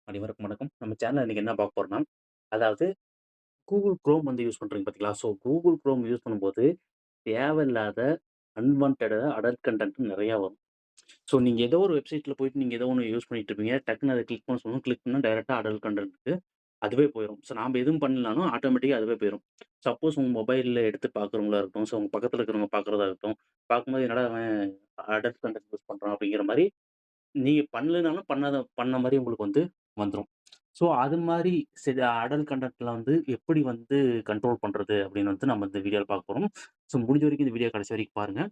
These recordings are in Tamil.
அனைவருக்கும் வணக்கம். நம்ம சேனல்ல இன்னைக்கு என்ன பார்க்க போறோம்னா, அதாவது Google Chrome வந்து யூஸ் பண்றீங்க பார்த்தீங்களா? Google Chrome யூஸ் பண்ணும்போது தேவையில்லாத அன்வான்டட் அடல்ட் கன்டென்ட் நெறையா வரும். நீங்க ஏதோ ஒரு வெப்சைட்ல போயிட்டு நீங்க ஏதோ ஒண்ணு யூஸ் பண்ணிட்டு இருப்பீங்க. டக்குனு அத கிளிக் பண்ண சொல்லும். கிளிக் பண்ணா டைரக்ட்டா அடல்ட் கன்டென்ட்க்கு அதுவே போயிரும். நாம எதுவும் பண்ணலனாலும் ஆட்டோமேட்டிக்கா அதுவே போயிரும். சப்போஸ் உங்க மொபைல்ல எடுத்து பார்க்குறவங்களா இருக்கட்டும், உங்க பக்கத்துல இருக்கிறவங்க பார்க்குறதா இருக்கட்டும், பார்க்கும்போது என்னடா அவன் அடல்ட் கன்டென்ட் யூஸ் பண்றான் அப்படிங்கிற மாரி நீங்க பண்ணலனாலும் பண்ண மாரி உங்களுக்கு வந்து வந்துரும். அது மாரி சில அடல்ட் கன்டென்ட்ல வந்து எப்படி வந்து கண்ட்ரோல் பண்றது அப்படின்னு வந்து நம்ம இந்த வீடியோல பார்க்க போறோம். முடிஞ்ச வரைக்கும் இந்த வீடியோ கடைசி வரைக்கும் பாருங்க.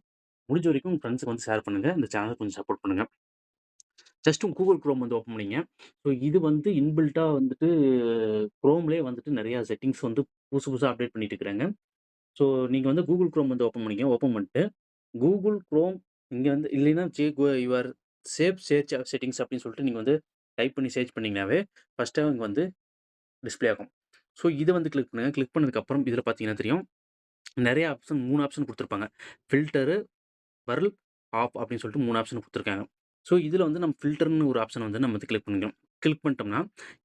முடிஞ்ச வரைக்கும் உங்க ஃப்ரெண்ட்ஸ்க்கு வந்து ஷேர் பண்ணுங்க. இந்த சேனலுக்கு கொஞ்சம் சப்போர்ட் பண்ணுங்க. ஜஸ்ட் Google Chrome வந்து ஓப்பன் பண்ணீங்க. இது வந்து இன்பில்ட்டா வந்துட்டு Chromeலயே வந்துட்டு நெறைய செட்டிங்ஸ் வந்து புதுசு புதுசா அப்டேட் பண்ணிட்டு இருக்கிறாங்க. ஸோ நீங்க வந்து Google Chrome வந்து ஓப்பன் பண்ணிக்கங்க. ஓப்பன் பண்ணிட்டு Google Chrome இங்க வந்து இல்லைன்னா யுவர் சேவ் சர்ச் செட்டிங்ஸ் அப்படின்னு சொல்லிட்டு நீங்க வந்து டைப் பண்ணி சர்ச் பண்ணீங்கன்னாவே, ஃபர்ஸ்ட்டா அங்க வந்து டிஸ்ப்ளே ஆகும். இத வந்து கிளிக் பண்ணுங்க. கிளிக் பண்ணதுக்கப்புறம் இதில பார்த்தீங்கன்னா தெரியும். நெறைய ஆப்ஷன் 3 ஆப்ஷன் குடுத்துருப்பாங்க. ஃபில்டரு, பர்ல், ஆஃப் அப்படின்னு சொல்லிட்டு 3 ஆப்ஷன் குடுத்துருக்காங்க. இதில வந்து நம்ம ஃபில்டர்ன்னு ஒரு ஆப்ஷன வந்து நம்ம வந்து கிளிக் பண்ணிக்கணும். கிளிக் பண்ணிட்டோம்னா,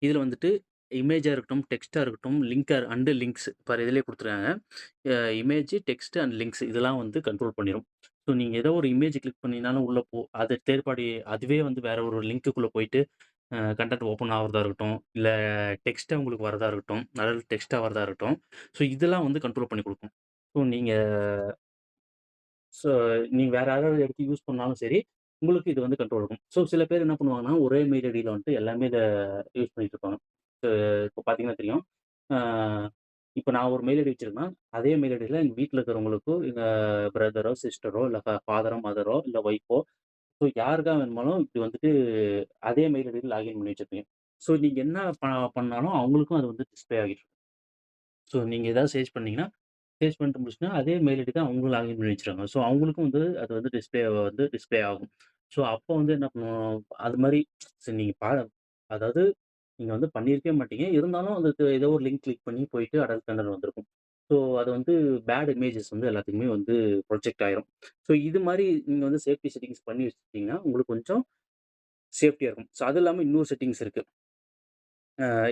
இதில வந்துட்டு இமேஜா இருக்கட்டும், டெக்ஸ்ட்டா இருக்கட்டும், லிங்க்ஸ் பாரு இதிலேயே குடுத்துருக்காங்க. இமேஜ், டெக்ஸ்ட் அண்ட் லிங்க்ஸ் இதெல்லாம் வந்து கண்ட்ரோல் பண்ணிரும். நீங்க ஏதோ ஒரு இமேஜ் கிளிக் பண்ணீங்கனாலும் உள்ள அது தேர்ட் பார்ட்டி அதுவே வந்து வேற ஒரு லிங்க்குக்குள்ள போயிட்டு கன்டென்ட் ஓப்பன் ஆகுறதா இருக்கட்டும், இல்ல டெக்ஸ்ட்டா உங்களுக்கு வரதா இருக்கட்டும், அதாவது டெக்ஸ்ட்டா வரதா இருக்கட்டும். இதெல்லாம் வந்து கண்ட்ரோல் பண்ணி குடுக்கும். நீங்க ஸோ நீங்க வேற யாராவது எடுத்து யூஸ் பண்ணாலும் சரி, உங்களுக்கு இது வந்து கண்ட்ரோல் இருக்கும். சில பேர் என்ன பண்ணுவாங்கன்னா, ஒரே மெயில் ஐடியில வந்துட்டு எல்லாமே இத யூஸ் பண்ணிட்டு இருப்பாங்க. இப்ப பார்த்தீங்கன்னா தெரியும். ஆ இப்ப நான் ஒரு மெயில் ஐடி வச்சிருக்கேன்னா, அதே மெயில் ஐடியில எங்க வீட்ல இருக்கிறவங்களுக்கும், எங்க பிரதரோ, சிஸ்டரோ, இல்ல ஃபாதரோ, மதரோ, இல்ல ஒய்ஃபோ யாருக்கா வேணுமானாலும் இப்படி வந்துட்டு அதே மெயில் ஐடியில லாகின் பண்ணி வச்சிருப்பீங்க. நீங்க என்ன பண்ணாலும் அவங்களுக்கும் அது வந்து டிஸ்ப்ளே ஆகிட்டு இருக்கும். நீங்க ஏதாவது சர்ச் பண்ணீங்கன்னா, சர்ச் பண்ணிட்டு முடிச்சுட்டா அதே மெயில் ஐடி தான் அவங்களும் லாகின் பண்ணி வச்சுருக்காங்க. அவங்களுக்கும் வந்து அது வந்து டிஸ்ப்ளே ஆகும். அப்போ வந்து என்ன பண்ணுவோம், அது மாரி சரி நீங்க அதாவது நீங்க வந்து பண்ணியிருக்கவே மாட்டீங்க. இருந்தாலும் அதுக்கு ஏதோ ஒரு லிங்க் கிளிக் பண்ணி போயிட்டு அடல்ட் கன்டென்ட் வந்திருக்கும். அது வந்து பேட் இமேஜஸ் வந்து எல்லாத்துக்குமே வந்து ப்ரொஜெக்ட் ஆயிரும். இது மாரி நீங்க வந்து சேஃப்டி செட்டிங்ஸ் பண்ணி வச்சுட்டீங்கன்னா, உங்களுக்கு கொஞ்சம் சேஃப்டியா இருக்கும். அது இல்லாம இன்னொரு செட்டிங்ஸ் இருக்கு.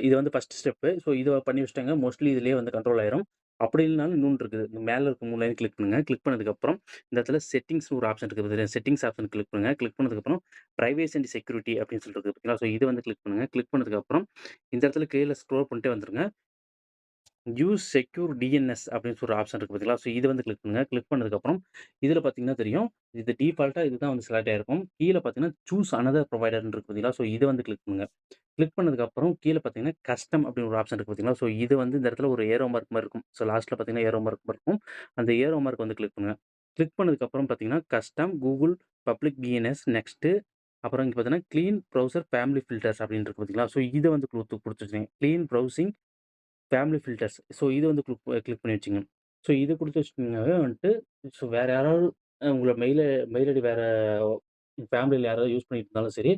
இது வந்து ஃபர்ஸ்ட் ஸ்டெப்பு. இத பண்ணி வச்சுட்டேங்க. மோஸ்ட்லி இதிலேயே வந்து கண்ட்ரோல் ஆயிரும். அப்படி இல்லனாலும் இன்னொன்னு இருக்குது. இந்த மேல இருக்க 3 லைன் கிளிக் பண்ணுங்க. கிளிக் பண்ணதுக்கப்புறம் இந்த இடத்துல செட்டிங்ஸ்ன்னு ஒரு ஆப்ஷன் இருக்கு பாத்தீங்களா? செட்டிங்ஸ் ஆப்ஷன் கிளிக் பண்ணுங்க. கிளிக் பண்ணதுக்கப்புறம் பிரைவசி அண்ட் செக்யூரிட்டி அப்படின்னு சொல்லிட்டு இருக்கு பாத்தீங்களா? இத வந்து கிளிக் பண்ணுங்க. கிளிக் பண்ணதுக்கப்புறம் இந்த இடத்துல கீழ ஸ்க்ரோல் பண்ணிட்டே வந்துருங்க. யூஸ் செக்யூர் டிஎன்எஸ் அப்படின்னு சொல்ற ஆப்ஷன் இருக்கு பார்த்தீங்களா? இத வந்து கிளிக் பண்ணுங்க. கிளிக் பண்ணதுக்கப்புறம், இதில பார்த்தீங்கன்னா தெரியும். இது டிஃபால்ட்டா இதுதான் வந்து செலக்ட் ஆயிருக்கும். கீழ பார்த்தீங்கன்னா, சூஸ் அனதர் புரொவைடர்ன்னு இருக்கு பார்த்தீங்களா? இத வந்து கிளிக் பண்ணுங்க. கிளிக் பண்ணதுக்கப்புறம் கீழ பார்த்தீங்கன்னா, கஸ்டம் அப்படின்னு ஒரு ஆப்ஷன் இருக்கு பார்த்தீங்களா? இது வந்து இந்த இடத்துல ஒரு ஏரோ மார்க் மாரி இருக்கும். லாஸ்ட்ல பார்த்தீங்கன்னா, ஏரோ மார்க் இருக்கும். அந்த ஏரோ மார்க் வந்து கிளிக் பண்ணுங்க. கிளிக் பண்ணதுக்கப்புறம் பார்த்தீங்கன்னா, custom Google public DNS next அப்புறம் இங்க பார்த்தீங்கன்னா, கிளீன் ப்ரௌசர் ஃபேமிலி ஃபில்டர்ஸ் அப்படின்னு இருக்கு பார்த்தீங்களா? இத வந்து குடுத்து வச்சுருங்க. Clean browsing family filters. இத வந்து கிளிக் பண்ணி வச்சுக்கங்க. இத குடுத்து வச்சுட்டீங்கனாவே வந்துட்டு, வேற யாராவது உங்கள மெயில் ஐடி வேற ஃபேமிலில யாராவது யூஸ் பண்ணிட்டு இருந்தாலும் சரி,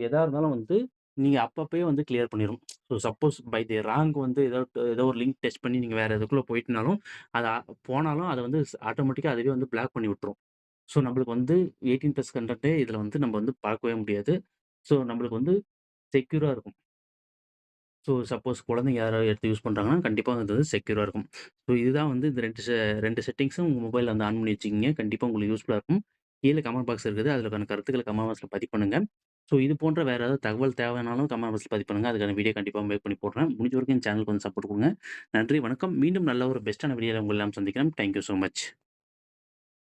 எதா இருந்தாலும் வந்து நீங்க அப்பப்பயே வந்து கிளியர் பண்ணிரும். சப்போஸ் பை தி ராங் வந்து ஏதோ ஒரு லிங்க் டச் பண்ணி நீங்க வேற எதுக்குள்ள போயிட்டனாலும், அது போனாலும் அத வந்து ஆட்டோமேட்டிக்கா அதுவே வந்து பிளாக் பண்ணி விட்டுரும். நம்மளுக்கு வந்து 18+ கன்டென்ட்டே இதுல வந்து நம்ம வந்து பார்க்கவே முடியாது. நம்மளுக்கு வந்து செக்யூரா இருக்கும். சப்போஸ் குழந்தைங்க யாராவது எடுத்து யூஸ் பண்றாங்கன்னா, கண்டிப்பா அது வந்து செக்யூரா இருக்கும். இதுதான் வந்து இந்த 2 செட்டிங்ஸும் உங்க மொபைல்ல வந்து ஆன் பண்ணி வச்சுக்கங்க. கண்டிப்பா உங்களுக்கு யூஸ்ஃபுல்லா இருக்கும். கீழ கமெண்ட் பாக்ஸ் இருக்குது. அதுக்கான கருத்துக்கள கமெண்ட் பாக்ஸ்ல பதிவு பண்ணுங்க. இது போன்ற வேற ஏதாவது தகவல் தேவைனாலும் கமெண்ட் பாக்ஸ்ல பதிவு பண்ணுங்க. அதுக்கான வீடியோ கண்டிப்பா மேக் பண்ணி போடுறேன். முடிஞ்ச வரைக்கும் இந்த சேனலுக்கு வந்து சப்போர்ட் குடுங்க. நன்றி, வணக்கம். மீண்டும் நல்ல ஒரு பெஸ்ட்டான வீடியோல உங்கள எல்லாம் சந்திக்கிறேன். Thank you so much.